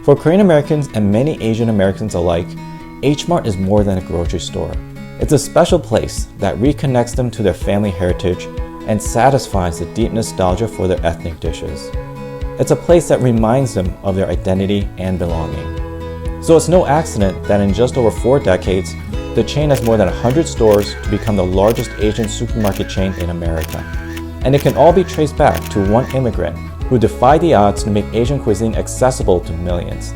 For Korean Americans and many Asian Americans alike, H Mart is more than a grocery store. It's a special place that reconnects them to their family heritage and satisfies the deep nostalgia for their ethnic dishes. It's a place that reminds them of their identity and belonging. So it's no accident that in just over 4 decades, the chain has more than 100 stores to become the largest Asian supermarket chain in America. And it can all be traced back to one immigrant who defied the odds to make Asian cuisine accessible to millions.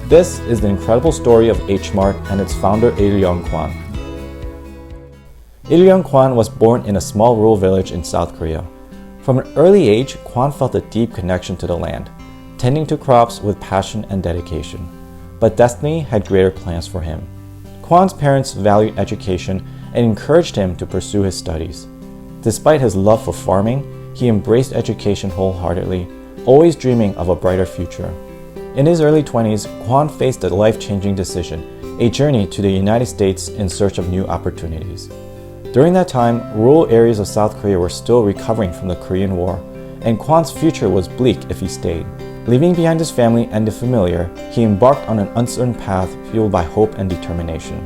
This is the incredible story of H Mart and its founder Il Yeon Kwon. Il Yeon Kwon was born in a small rural village in South Korea. From an early age, Kwon felt a deep connection to the land, tending to crops with passion and dedication. But destiny had greater plans for him. Kwon's parents valued education and encouraged him to pursue his studies. Despite his love for farming, he embraced education wholeheartedly, always dreaming of a brighter future. In his early 20s, Kwon faced a life-changing decision, a journey to the United States in search of new opportunities. During that time, rural areas of South Korea were still recovering from the Korean War, and Kwon's future was bleak if he stayed. Leaving behind his family and the familiar, he embarked on an uncertain path fueled by hope and determination.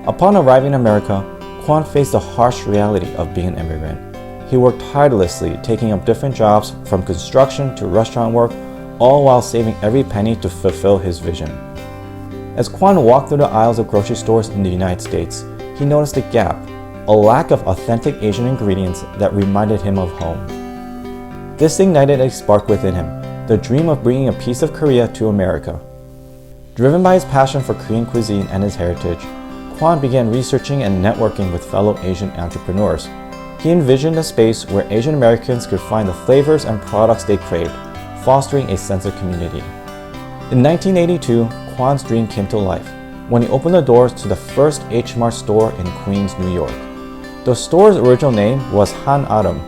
Upon arriving in America, Kwon faced the harsh reality of being an immigrant. He worked tirelessly, taking up different jobs from construction to restaurant work, all while saving every penny to fulfill his vision. As Kwon walked through the aisles of grocery stores in the United States, he noticed a gap, a lack of authentic Asian ingredients that reminded him of home. This ignited a spark within him, the dream of bringing a piece of Korea to America. Driven by his passion for Korean cuisine and his heritage, Kwon began researching and networking with fellow Asian entrepreneurs. He envisioned a space where Asian Americans could find the flavors and products they craved, fostering a sense of community. In 1982, Kwon's dream came to life when he opened the doors to the first H Mart store in Queens, New York. The store's original name was Han Aram,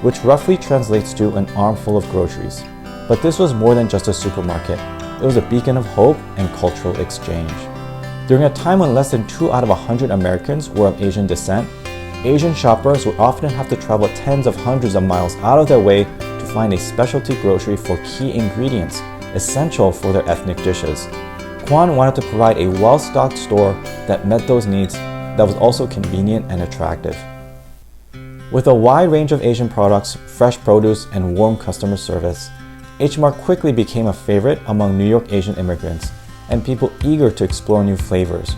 which roughly translates to an armful of groceries. But this was more than just a supermarket. It was a beacon of hope and cultural exchange. During a time when less than 2 out of 100 Americans were of Asian descent, Asian shoppers would often have to travel tens of hundreds of miles out of their way to find a specialty grocery for key ingredients essential for their ethnic dishes. Kwon wanted to provide a well-stocked store that met those needs that was also convenient and attractive. With a wide range of Asian products, fresh produce, and warm customer service, H Mart quickly became a favorite among New York Asian immigrants and people eager to explore new flavors.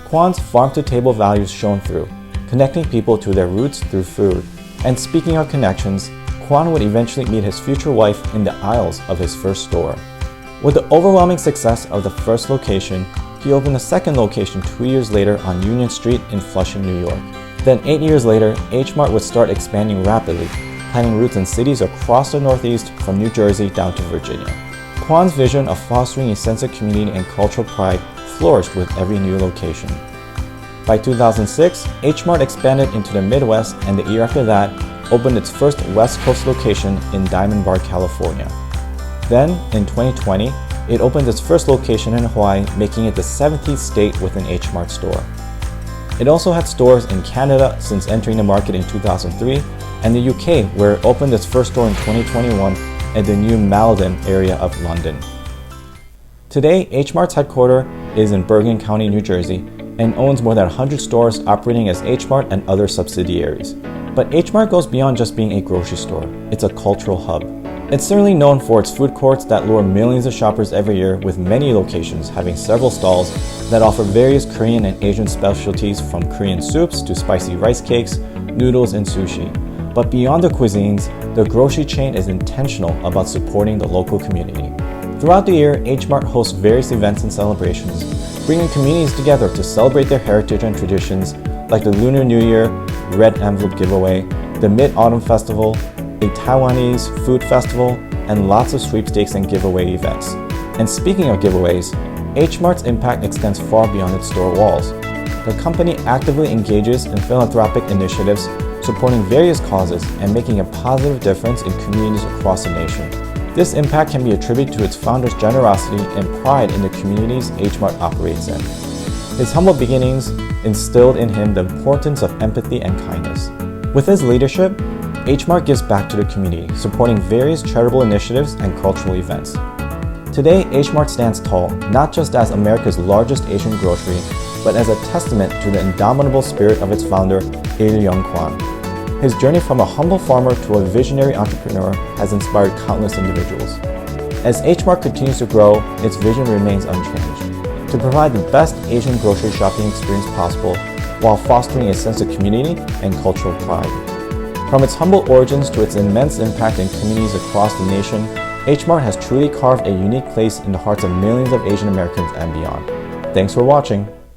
Kwon's farm-to-table values shone through, connecting people to their roots through food. And speaking of connections, Kwon would eventually meet his future wife in the aisles of his first store. With the overwhelming success of the first location, he opened a second location 2 years later on Union Street in Flushing, New York. Then 8 years later, H Mart would start expanding rapidly, planting routes in cities across the Northeast from New Jersey down to Virginia. Kwon's vision of fostering a sense of community and cultural pride flourished with every new location. By 2006, H Mart expanded into the Midwest, and the year after that, opened its first West Coast location in Diamond Bar, California. Then, in 2020, it opened its first location in Hawaii, making it the 17th state with an H Mart store. It also had stores in Canada since entering the market in 2003, and the UK, where it opened its first store in 2021 at the new Malden area of London. Today, H Mart's headquarters is in Bergen County, New Jersey, and owns more than 100 stores operating as H Mart and other subsidiaries. But H Mart goes beyond just being a grocery store. It's a cultural hub. It's certainly known for its food courts that lure millions of shoppers every year, with many locations having several stalls that offer various Korean and Asian specialties from Korean soups to spicy rice cakes, noodles, and sushi. But beyond the cuisines, the grocery chain is intentional about supporting the local community. Throughout the year, H Mart hosts various events and celebrations, bringing communities together to celebrate their heritage and traditions, like the Lunar New Year, Red Envelope Giveaway, the Mid-Autumn Festival, a Taiwanese food festival, and lots of sweepstakes and giveaway events. And speaking of giveaways, H Mart's impact extends far beyond its store walls. The company actively engages in philanthropic initiatives, supporting various causes and making a positive difference in communities across the nation. This impact can be attributed to its founder's generosity and pride in the communities H Mart operates in. His humble beginnings instilled in him the importance of empathy and kindness. With his leadership, H Mart gives back to the community, supporting various charitable initiatives and cultural events. Today, H Mart stands tall, not just as America's largest Asian grocery, but as a testament to the indomitable spirit of its founder, Il Yeon Kwon. His journey from a humble farmer to a visionary entrepreneur has inspired countless individuals. As H Mart continues to grow, its vision remains unchanged: to provide the best Asian grocery shopping experience possible while fostering a sense of community and cultural pride. From its humble origins to its immense impact in communities across the nation, H Mart has truly carved a unique place in the hearts of millions of Asian Americans and beyond. Thanks for watching.